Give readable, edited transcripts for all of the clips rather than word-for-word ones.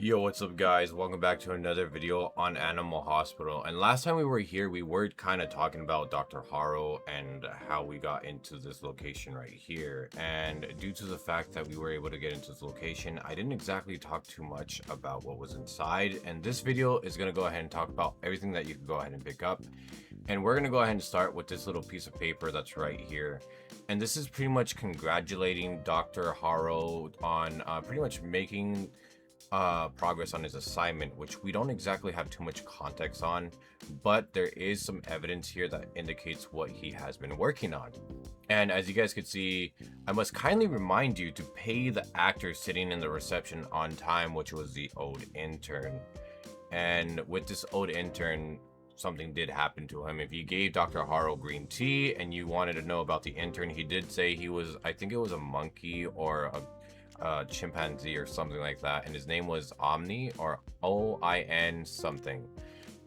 Yo, what's up guys? Welcome back to another video on Animal Hospital. And last time we were here, we were kind of talking about Dr. Harrow and how we got into this location right here. And due to the fact that we were able to get into this location, I didn't exactly talk too much about what was inside. And this video is going to go ahead and talk about everything that you can go ahead and pick up. And we're going to go ahead and start with this little piece of paper that's right here. And this is pretty much congratulating Dr. Harrow on pretty much making progress on his assignment, which we don't exactly have too much context on, but there is some evidence here that indicates what he has been working on. And as you guys can see, I must kindly remind you to pay the actor sitting in the reception on time, which was the old intern. And with this old intern, something did happen to him. If you gave Dr. Harrow green tea and you wanted to know about the intern, he did say he was, I think it was a monkey or a chimpanzee or something like that, and his name was Omni or OIN something.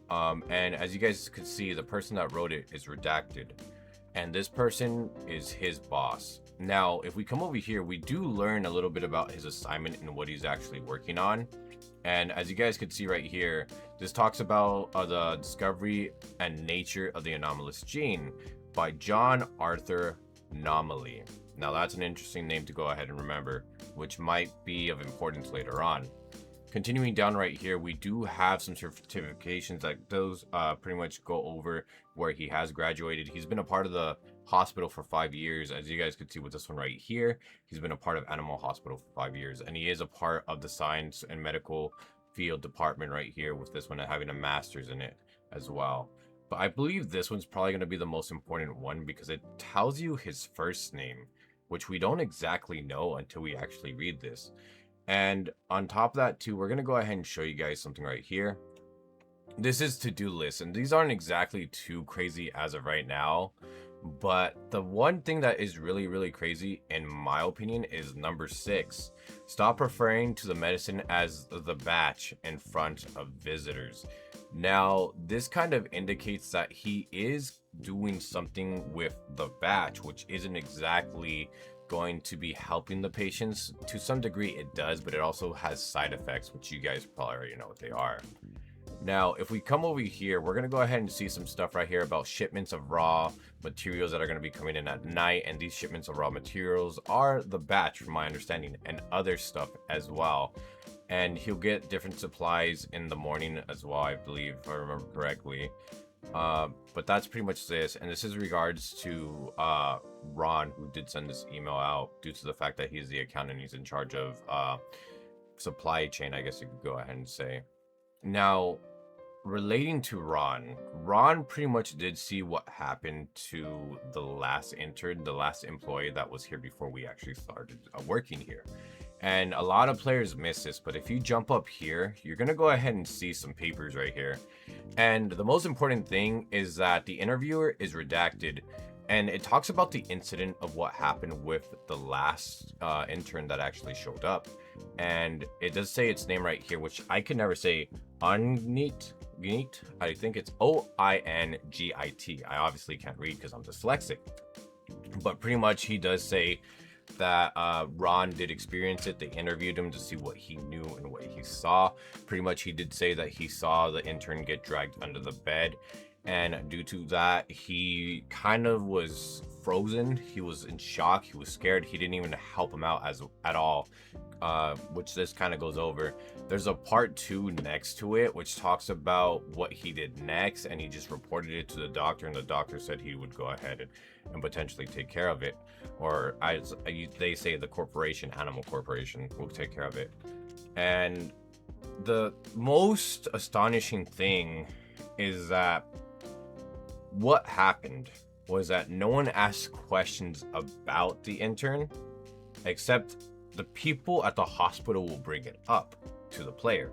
And as you guys could see, the person that wrote it is redacted, and this person is his boss. Now, if we come over here, we do learn a little bit about his assignment and what he's actually working on. And as you guys could see right here, this talks about the discovery and nature of the anomalous gene by John Arthur Anomaly. Now that's an interesting name to go ahead and remember, which might be of importance later on. Continuing down right here, we do have some certifications that those pretty much go over where he has graduated. He's been a part of the hospital for 5 years. As you guys can see with this one right here, he's been a part of Animal Hospital for 5 years, and he is a part of the science and medical field department right here, with this one having a master's in it as well. But I believe this one's probably going to be the most important one because it tells you his first name, which we don't exactly know until we actually read this. And on top of that too, we're going to go ahead and show you guys something right here. This is to-do list, and these aren't exactly too crazy as of right now, but the one thing that is really crazy in my opinion is number 6. Stop referring to the medicine as the batch in front of visitors. Now, this kind of indicates that he is doing something with the batch, which isn't exactly going to be helping the patients. To some degree it does, but it also has side effects, which you guys probably already know what they are. Now, if we come over here, we're going to go ahead and see some stuff right here about shipments of raw materials that are going to be coming in at night. And these shipments of raw materials are the batch, from my understanding, and other stuff as well. And he'll get different supplies in the morning as well, I believe, if I remember correctly. But that's pretty much this. And this is regards to Ron, who did send this email out due to the fact that he's the accountant. He's in charge of supply chain, I guess you could go ahead and say. Now, relating to Ron pretty much did see what happened to the last intern, the last employee that was here before we actually started working here. And a lot of players miss this, but if you jump up here, you're going to go ahead and see some papers right here. And the most important thing is that the interviewer is redacted, and it talks about the incident of what happened with the last intern that actually showed up. And it does say its name right here, which I can never say. Ungit. I think it's OINGIT. I obviously can't read because I'm dyslexic. But pretty much he does say that Ron did experience it. They interviewed him to see what he knew and what he saw. Pretty much he did say that he saw the intern get dragged under the bed, and due to that he kind of was frozen. He was in shock, he was scared. He didn't even help him out at all, which this kind of goes over. There's a part 2 next to it which talks about what he did next, and he just reported it to the doctor, and the doctor said he would go ahead and potentially take care of it, or they say the corporation, Animal Corporation, will take care of it. And the most astonishing thing is that what happened was that no one asked questions about the intern, except the people at the hospital will bring it up to the player.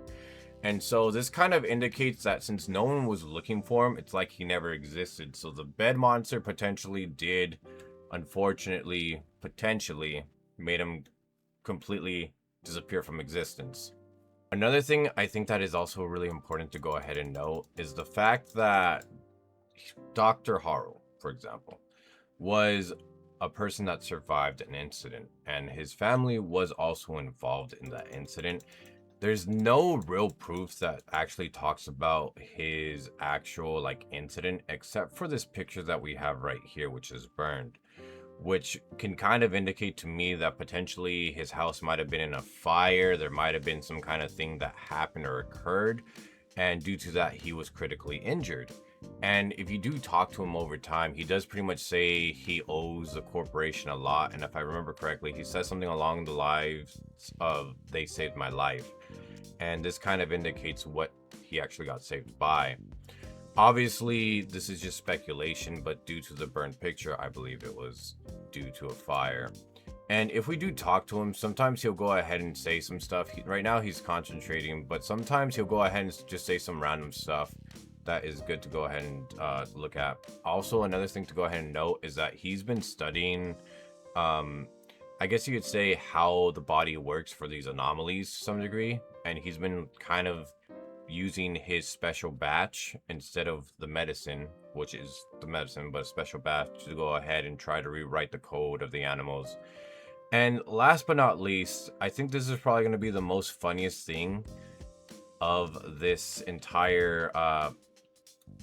And so this kind of indicates that since no one was looking for him, it's like he never existed. So the bed monster potentially did, unfortunately, potentially made him completely disappear from existence. Another thing I think that is also really important to go ahead and note is the fact that Dr. Harrow, for example, was a person that survived an incident, and his family was also involved in that incident. There's no real proof that actually talks about his actual like incident, except for this picture that we have right here, which is burned, which can kind of indicate to me that potentially his house might have been in a fire. There might have been some kind of thing that happened or occurred, and due to that, he was critically injured. And if you do talk to him over time, he does pretty much say he owes the corporation a lot. And if I remember correctly, he says something along the lines of, "They saved my life." And this kind of indicates what he actually got saved by. Obviously, this is just speculation, but due to the burned picture, I believe it was due to a fire. And if we do talk to him, sometimes he'll go ahead and say some stuff. Right now, he's concentrating, but sometimes he'll go ahead and just say some random stuff that is good to go ahead and look at. Also, another thing to go ahead and note is that he's been studying, I guess you could say, how the body works for these anomalies to some degree. And he's been kind of using his special batch instead of the medicine, which is the medicine, but a special batch to go ahead and try to rewrite the code of the animals. And last but not least, I think this is probably going to be the most funniest thing of this entire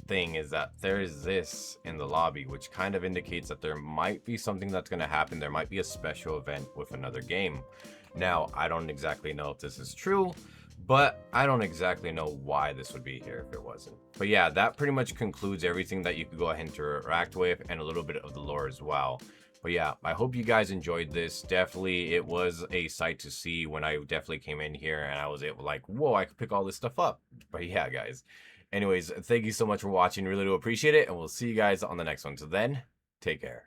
thing, is that there is this in the lobby, which kind of indicates that there might be something that's going to happen. There might be a special event with another game. Now, I don't exactly know if this is true, but I don't exactly know why this would be here if it wasn't. But yeah, that pretty much concludes everything that you could go ahead and interact with, and a little bit of the lore as well. But yeah, I hope you guys enjoyed this. Definitely, it was a sight to see when I definitely came in here and I was able, like, whoa, I could pick all this stuff up. But yeah, guys. Anyways, thank you so much for watching. Really do appreciate it, and we'll see you guys on the next one. So then, take care.